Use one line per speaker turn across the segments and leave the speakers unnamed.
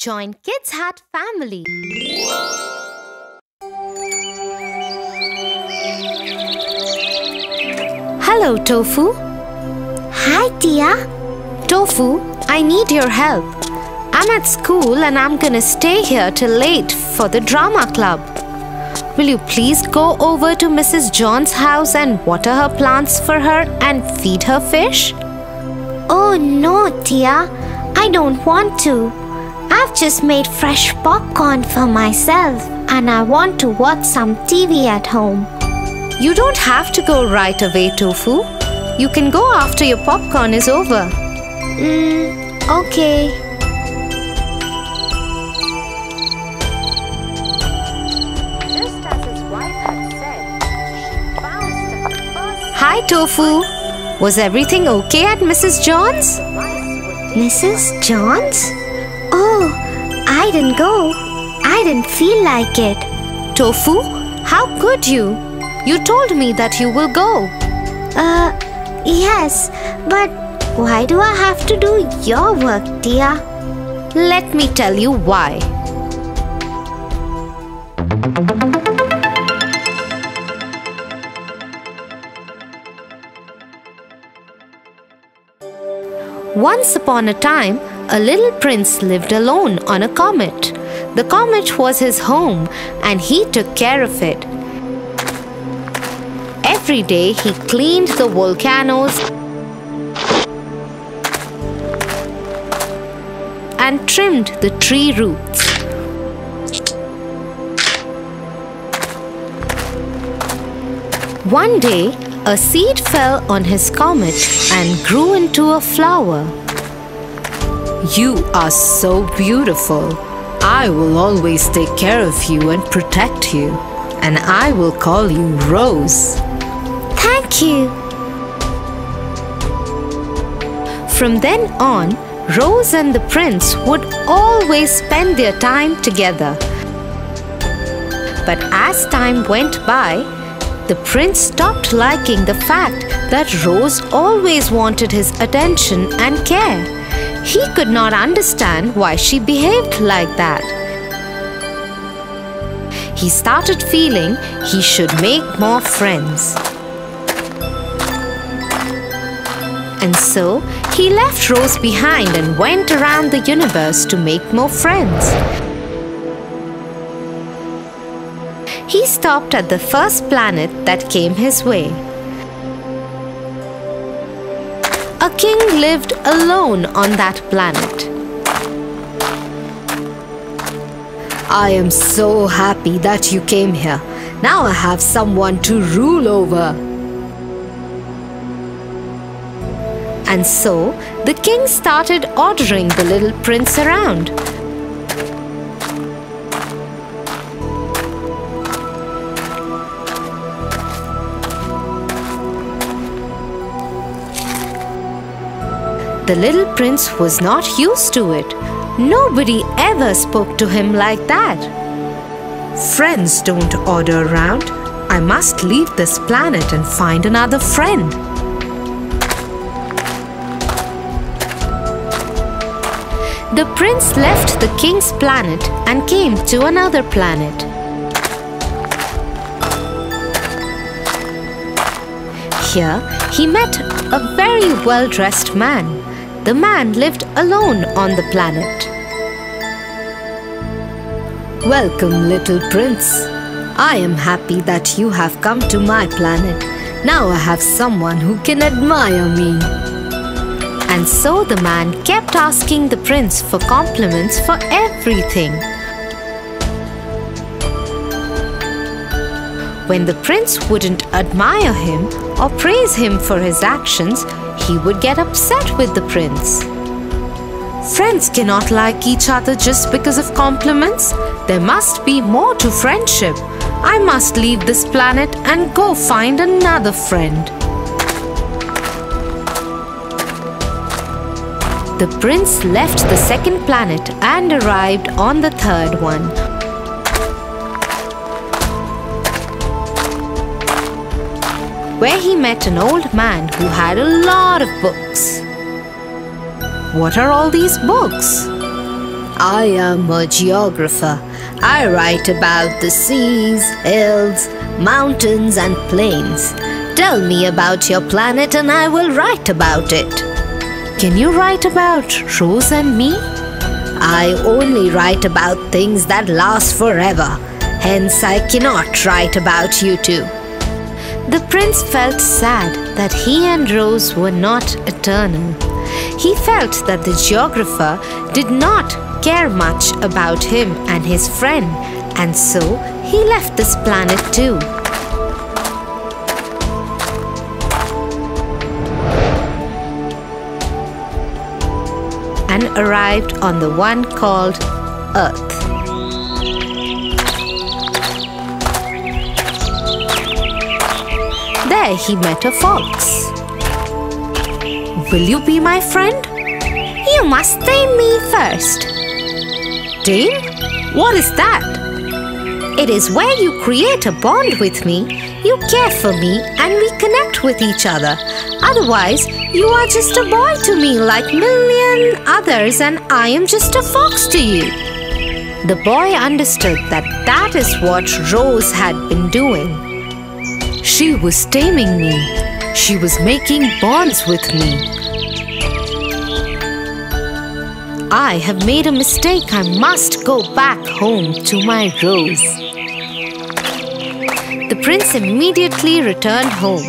Join Kids Hut family. Hello, Tofu.
Hi, Tia.
Tofu, I need your help. I'm at school and I'm gonna stay here till late for the drama club. Will you please go over to Mrs. John's house and water her plants for her and feed her fish?
Oh no, Tia. I don't want to. I've just made fresh popcorn for myself and I want to watch some TV at home.
You don't have to go right away, Tofu. You can go after your popcorn is over.
Okay.
Just as his wife had said, she bounced at the first. Hi, Tofu. Was everything okay at Mrs. John's?
Mrs. John's? Oh, I didn't go. I didn't feel like it.
Tofu, how could you? You told me that you will go.
Yes, but why do I have to do your work, Tia?
Let me tell you why. Once upon a time, a little prince lived alone on a comet. The comet was his home and he took care of it. Every day he cleaned the volcanoes and trimmed the tree roots. One day, a seed fell on his comet and grew into a flower. You are so beautiful. I will always take care of you and protect you, and I will call you Rose.
Thank you.
From then on, Rose and the prince would always spend their time together. But as time went by, the prince stopped liking the fact that Rose always wanted his attention and care. He could not understand why she behaved like that. He started feeling he should make more friends. And so, he left Rose behind and went around the universe to make more friends. He stopped at the first planet that came his way. A king lived alone on that planet. I am so happy that you came here. Now I have someone to rule over. And so, the king started ordering the little prince around. The little prince was not used to it. Nobody ever spoke to him like that. Friends don't order around. I must leave this planet and find another friend. The prince left the king's planet and came to another planet. Here, he met a very well-dressed man. The man lived alone on the planet. Welcome, little prince. I am happy that you have come to my planet. Now I have someone who can admire me. And so the man kept asking the prince for compliments for everything. When the prince wouldn't admire him or praise him for his actions, he would get upset with the prince. Friends cannot like each other just because of compliments. There must be more to friendship. I must leave this planet and go find another friend. The prince left the second planet and arrived on the third one. Where he met an old man who had a lot of books. What are all these books? I am a geographer. I write about the seas, hills, mountains and plains. Tell me about your planet and I will write about it. Can you write about Rose and me? I only write about things that last forever. Hence, I cannot write about you two.
The prince felt sad that he and Rose were not eternal. He felt that the geographer did not care much about him and his friend, and so he left this planet too. And arrived on the one called Earth. There he met a fox. Will you be my friend? You must tame me first. Tame? What is that? It is where you create a bond with me, you care for me and we connect with each other. Otherwise, you are just a boy to me like million others and I am just a fox to you. The boy understood that that is what Rose had been doing. She was taming me. She was making bonds with me. I have made a mistake. I must go back home to my Rose. The prince immediately returned home.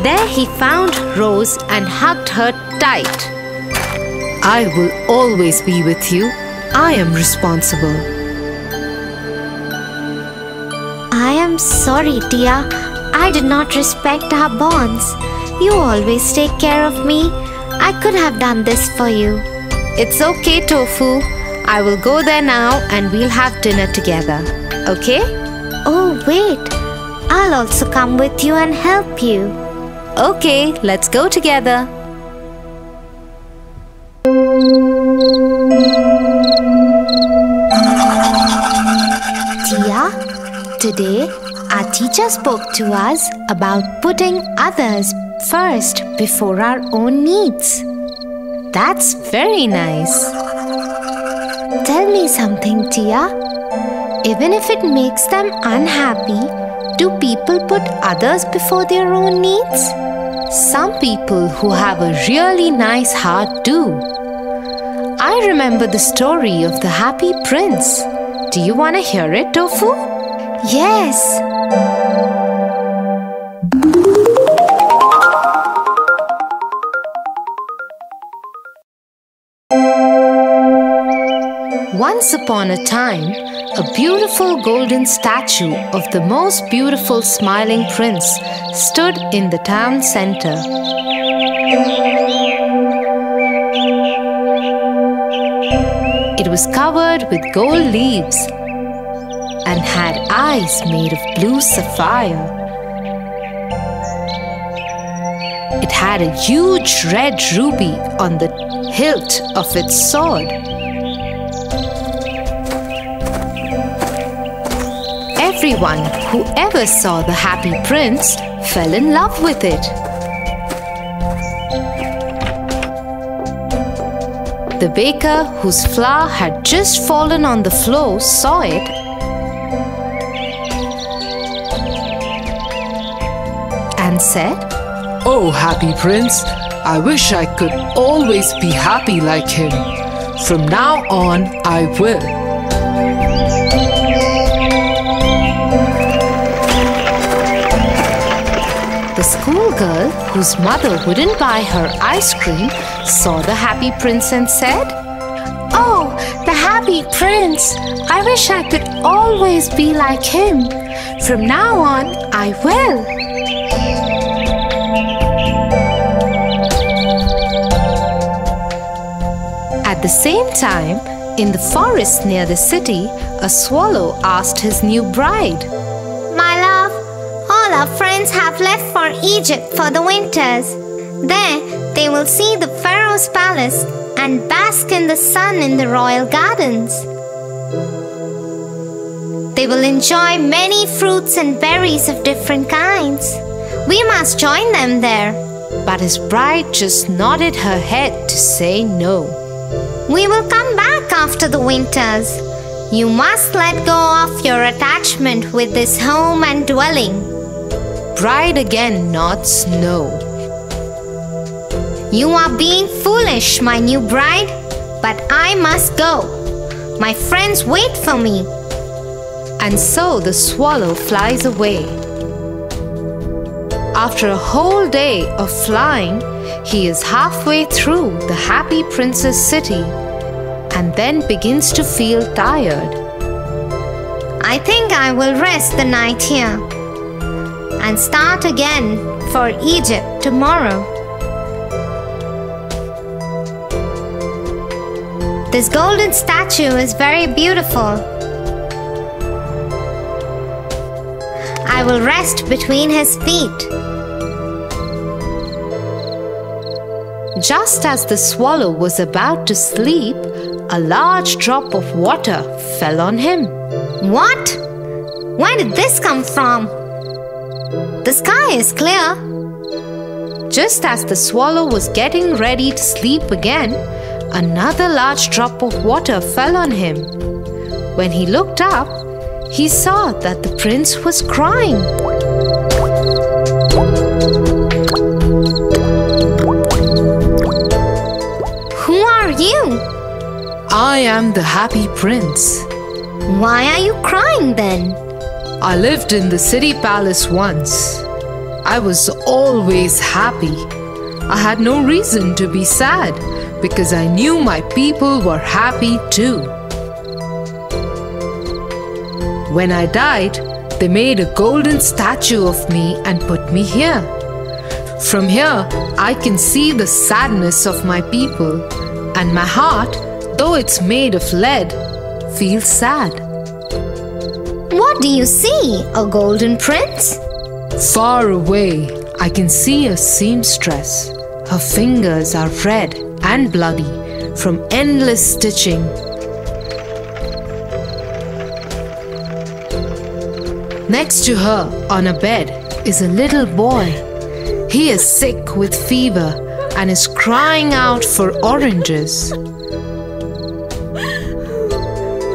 There he found Rose and hugged her tight. I will always be with you. I am responsible. I am sorry, dear. I did not respect our bonds. You always take care of me. I could have done this for you. It's okay, Tofu. I will go there now and we'll have dinner together. Okay? Oh, wait. I'll also come with you and help you. Okay, let's go together. Tia, today our teacher spoke to us about putting others first before our own needs. That's very nice. Tell me something, Tia. Even if it makes them unhappy, do people put others before their own needs? Some people who have a really nice heart do. I remember the story of the Happy Prince. Do you want to hear it, Tofu? Yes. Once upon a time, a beautiful golden statue of the most beautiful smiling prince stood in the town center. It was covered with gold leaves and had eyes made of blue sapphire. It had a huge red ruby on the hilt of its sword. Everyone who ever saw the Happy Prince fell in love with it. The baker, whose flour had just fallen on the floor, saw it and said,
"Oh, Happy Prince, I wish I could always be happy like him. From now on, I will."
The schoolgirl, whose mother wouldn't buy her ice cream, saw the Happy Prince and said, "Oh, the Happy Prince! I wish I could always be like him. From now on, I will." At the same time, in the forest near the city, a swallow asked his new bride,
"My love, all our friends have left for Egypt for the winters. There, they will see the Pharaoh's palace and bask in the sun in the royal gardens." They will enjoy many fruits and berries of different kinds. We must join them there.
But his bride just nodded her head to say no.
We will come back after the winters. You must let go of your attachment with this home and dwelling.
Bride again nods no.
You are being foolish, my new bride, but I must go. My friends wait for me.
And so the swallow flies away. After a whole day of flying, he is halfway through the happy prince's city and then begins to feel tired.
I think I will rest the night here and start again for Egypt tomorrow. This golden statue is very beautiful. I will rest between his feet.
Just as the swallow was about to sleep, a large drop of water fell on him.
What? Where did this come from? The sky is clear.
Just as the swallow was getting ready to sleep again, another large drop of water fell on him. When he looked up, he saw that the prince was crying.
Who are you?
I am the happy prince.
Why are you crying then?
I lived in the city palace once. I was always happy. I had no reason to be sad because I knew my people were happy too. When I died, they made a golden statue of me and put me here. From here, I can see the sadness of my people, and my heart, though it's made of lead, feels sad.
What do you see, a golden prince?
Far away, I can see a seamstress. Her fingers are red and bloody from endless stitching. Next to her, on a bed, is a little boy. He is sick with fever and is crying out for oranges.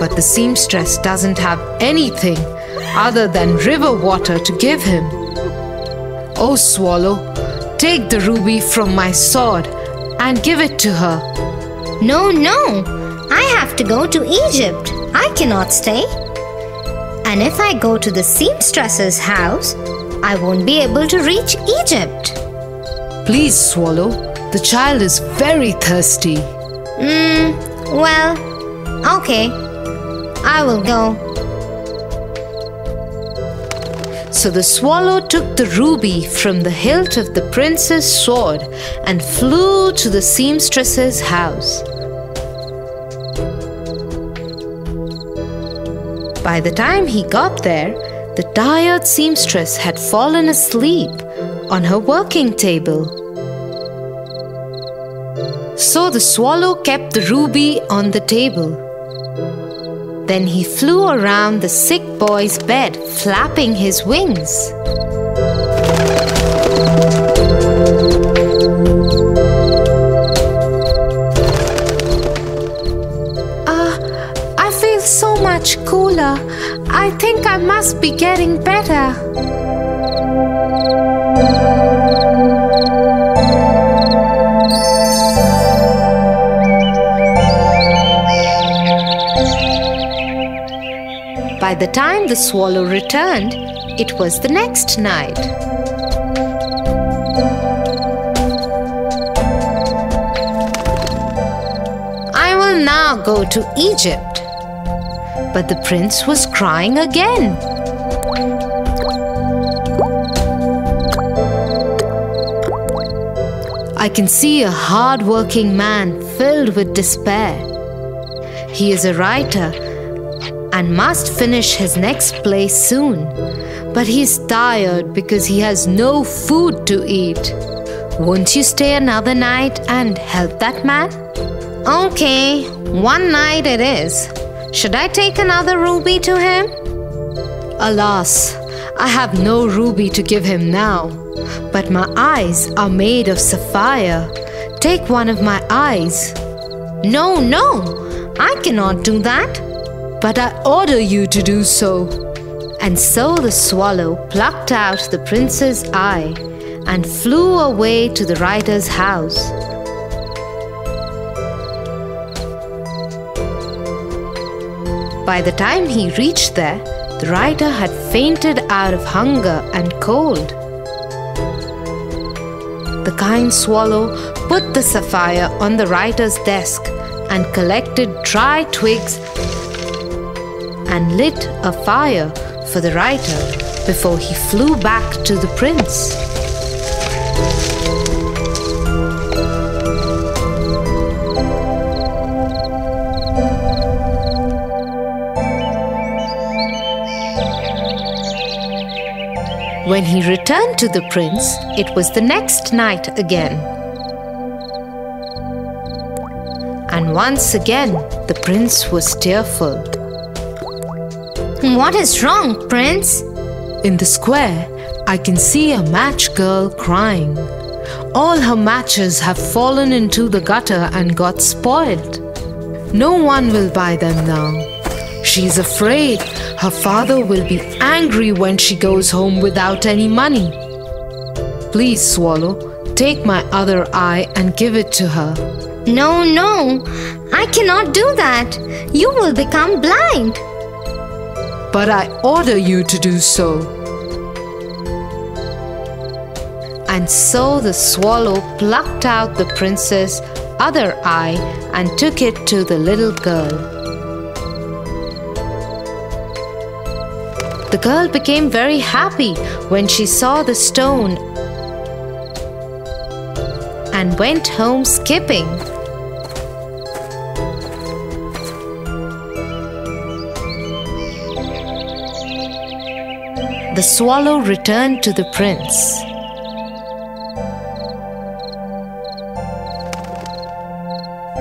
But the seamstress doesn't have anything other than river water to give him. Oh, swallow, take the ruby from my sword and give it to her.
No, no. I have to go to Egypt. I cannot stay. And if I go to the seamstress's house, I won't be able to reach Egypt.
Please, swallow. The child is very thirsty.
Well, okay. I will go.
So the swallow took the ruby from the hilt of the prince's sword and flew to the seamstress's house. By the time he got there, the tired seamstress had fallen asleep on her working table. So the swallow kept the ruby on the table. Then he flew around the sick boy's bed, flapping his wings. I feel so much cooler. I think I must be getting better. By the time the swallow returned, it was the next night. I will now go to Egypt. But the prince was crying again. I can see a hard-working man filled with despair. He is a writer and must finish his next play soon. But he's tired because he has no food to eat. Won't you stay another night and help that man?
Okay, one night it is. Should I take another ruby to him?
Alas, I have no ruby to give him now, but my eyes are made of sapphire. Take one of my eyes.
No, no, I cannot do that.
But I order you to do so.
And so the swallow plucked out the prince's eye and flew away to the writer's house. By the time he reached there, the writer had fainted out of hunger and cold. The kind swallow put the sapphire on the writer's desk and collected dry twigs and lit a fire for the writer before he flew back to the prince. When he returned to the prince, it was the next night again. And once again, the prince was tearful.
What is wrong, Prince?
In the square, I can see a match girl crying. All her matches have fallen into the gutter and got spoiled. No one will buy them now. She's afraid her father will be angry when she goes home without any money. Please, Swallow, take my other eye and give it to her.
No, no, I cannot do that. You will become blind.
But I order you to do so.
And so the swallow plucked out the prince's other eye and took it to the little girl. The girl became very happy when she saw the stone and went home skipping. The swallow returned to the prince.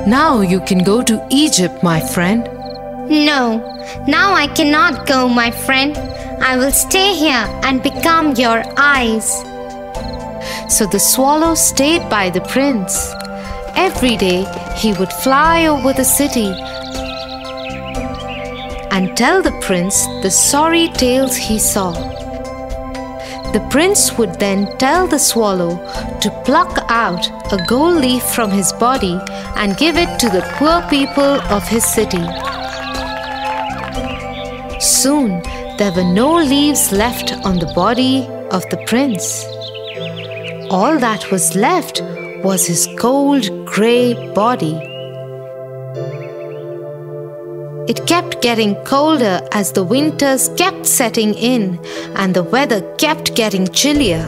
Now you can go to Egypt, my friend.
No, now I cannot go, my friend. I will stay here and become your eyes.
So the swallow stayed by the prince. Every day he would fly over the city and tell the prince the sorry tales he saw. The prince would then tell the swallow to pluck out a gold leaf from his body and give it to the poor people of his city. Soon, there were no leaves left on the body of the prince. All that was left was his cold grey body. It kept getting colder as the winters kept setting in and the weather kept getting chillier.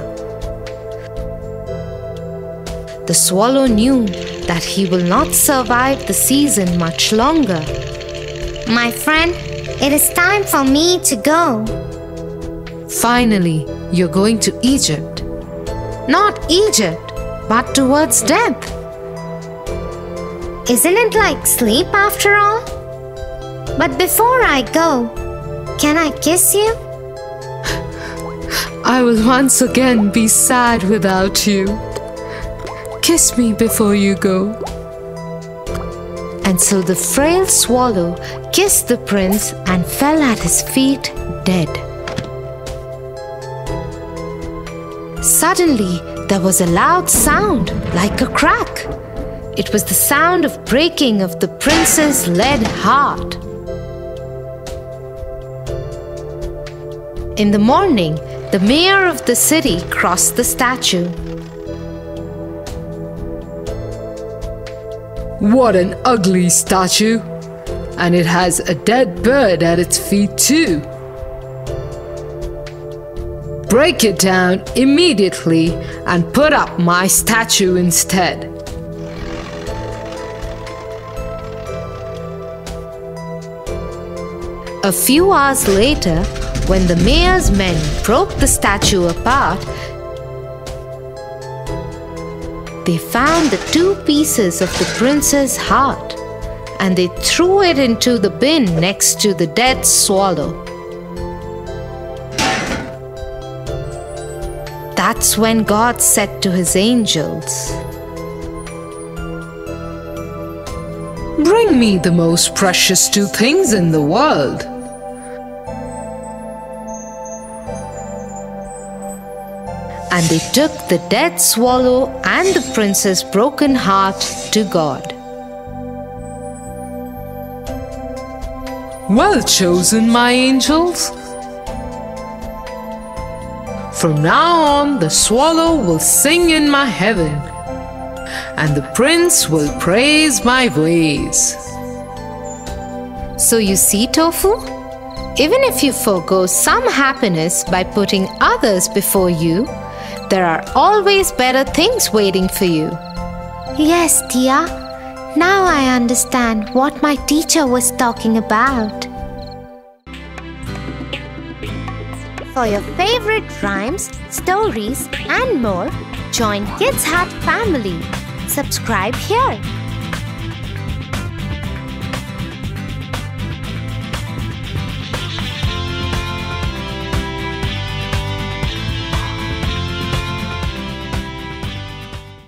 The swallow knew that he will not survive the season much longer.
My friend, it is time for me to go.
Finally, you're going to Egypt.
Not Egypt, but towards death.
Isn't it like sleep after all? But before I go, can I kiss you?
I will once again be sad without you. Kiss me before you go.
And so the frail swallow kissed the prince and fell at his feet dead. Suddenly, there was a loud sound like a crack. It was the sound of breaking of the prince's lead heart. In the morning, the mayor of the city crossed the statue.
What an ugly statue! And it has a dead bird at its feet too. Break it down immediately and put up my statue instead.
A few hours later, when the mayor's men broke the statue apart, they found the two pieces of the prince's heart, and they threw it into the bin next to the dead swallow. That's when God said to his angels,
"Bring me the most precious two things in the world."
and they took the dead swallow and the prince's broken heart to God.
"Well chosen, my angels. From now on, the swallow will sing in my heaven, and the prince will praise my ways."
So you see, Tofu, even if you forgo some happiness by putting others before you, there are always better things waiting for you.
Yes, Tia. Now I understand what my teacher was talking about. For your favorite rhymes, stories, and more, join Kids Hut family. Subscribe here.